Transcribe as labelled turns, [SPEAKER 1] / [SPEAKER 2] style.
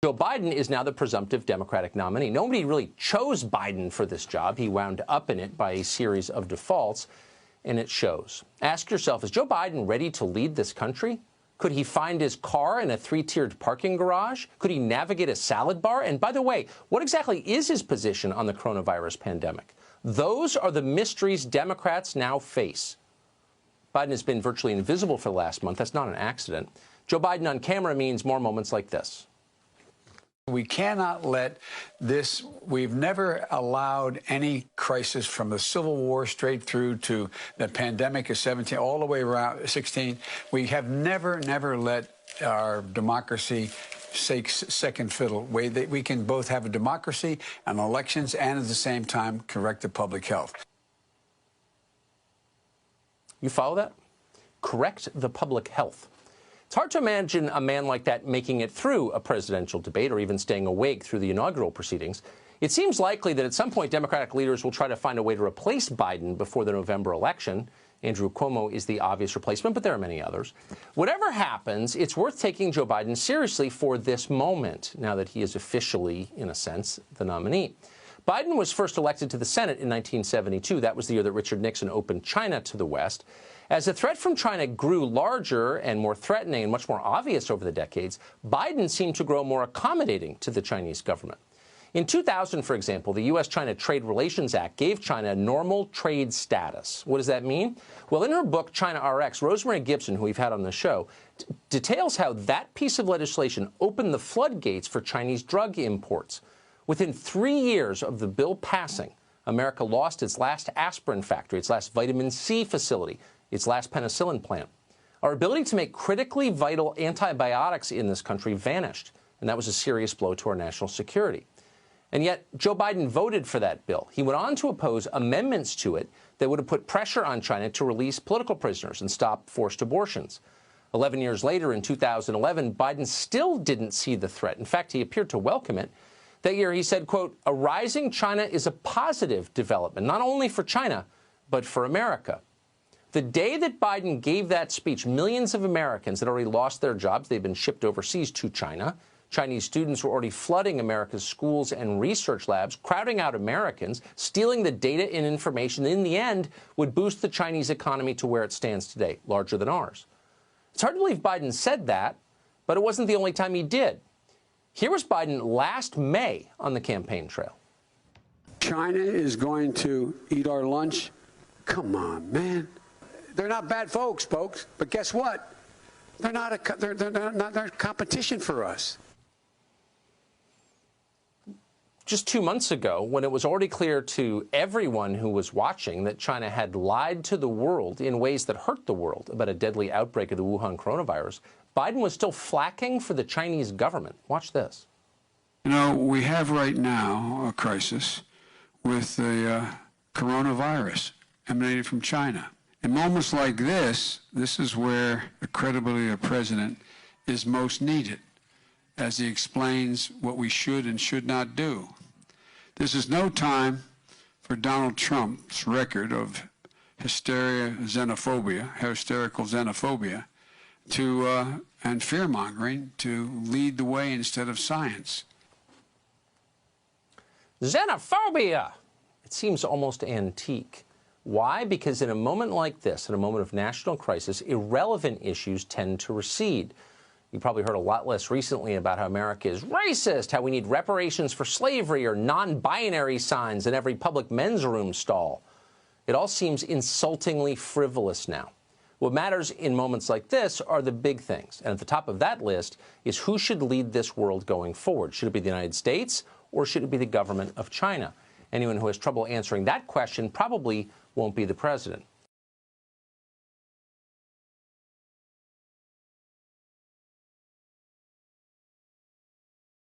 [SPEAKER 1] Joe Biden is now the presumptive Democratic nominee. Nobody really chose Biden for this job. He wound up in it by a series of defaults, and it shows. Ask yourself, is Joe Biden ready to lead this country? Could he find his car in a three-tiered parking garage? Could he navigate a salad bar? And by the way, what exactly is his position on the coronavirus pandemic? Those are the mysteries Democrats now face. Biden has been virtually invisible for the last month. That's not an accident. Joe Biden on camera means more moments like this.
[SPEAKER 2] We cannot let this, we've never allowed any crisis from the Civil War straight through to the pandemic of 17, all the way around 16. We have never let our democracy take second fiddle. We can both have a democracy and elections and at the same time correct the public health.
[SPEAKER 1] You follow that? Correct the public health. It's hard to imagine a man like that making it through a presidential debate or even staying awake through the inaugural proceedings. It seems likely that at some point Democratic leaders will try to find a way to replace Biden before the November election. Andrew Cuomo is the obvious replacement, but there are many others. Whatever happens, it's worth taking Joe Biden seriously for this moment, now that he is officially, in a sense, the nominee. Biden was first elected to the Senate in 1972. That was the year that Richard Nixon opened China to the West. As the threat from China grew larger and more threatening and much more obvious over the decades, Biden seemed to grow more accommodating to the Chinese government. In 2000, for example, the U.S.-China Trade Relations Act gave China normal trade status. What does that mean? Well, in her book, China RX, Rosemary Gibson, who we've had on the show, details how that piece of legislation opened the floodgates for Chinese drug imports. Within 3 years of the bill passing, America lost its last aspirin factory, its last vitamin C facility, its last penicillin plant. Our ability to make critically vital antibiotics in this country vanished, and that was a serious blow to our national security. And yet, Joe Biden voted for that bill. He went on to oppose amendments to it that would have put pressure on China to release political prisoners and stop forced abortions. 11 years later, in 2011, Biden still didn't see the threat. In fact, he appeared to welcome it. That year, he said, quote, "A rising China is a positive development, not only for China, but for America." The day that Biden gave that speech, millions of Americans had already lost their jobs. They'd been shipped overseas to China. Chinese students were already flooding America's schools and research labs, crowding out Americans, stealing the data and information that in the end would boost the Chinese economy to where it stands today, larger than ours. It's hard to believe Biden said that, but it wasn't the only time he did. Here was Biden last May on the campaign trail.
[SPEAKER 3] China is going to eat our lunch? Come on, man. They're not bad folks, but guess what? They're not a competition for us.
[SPEAKER 1] Just 2 months ago, when it was already clear to everyone who was watching that China had lied to the world in ways that hurt the world about a deadly outbreak of the Wuhan coronavirus, Biden was still flacking for the Chinese government. Watch this.
[SPEAKER 3] You know, we have right now a crisis with the coronavirus emanating from China. In moments like this is where the credibility of the president is most needed, as he explains what we should and should not do. This is no time for Donald Trump's record of hysterical xenophobia, and fear-mongering to lead the way instead of science.
[SPEAKER 1] Xenophobia! It seems almost antique. Why? Because in a moment like this, in a moment of national crisis, irrelevant issues tend to recede. You probably heard a lot less recently about how America is racist, how we need reparations for slavery or non-binary signs in every public men's room stall. It all seems insultingly frivolous now. What matters in moments like this are the big things. And at the top of that list is who should lead this world going forward. Should it be the United States or should it be the government of China? Anyone who has trouble answering that question probably won't be the president.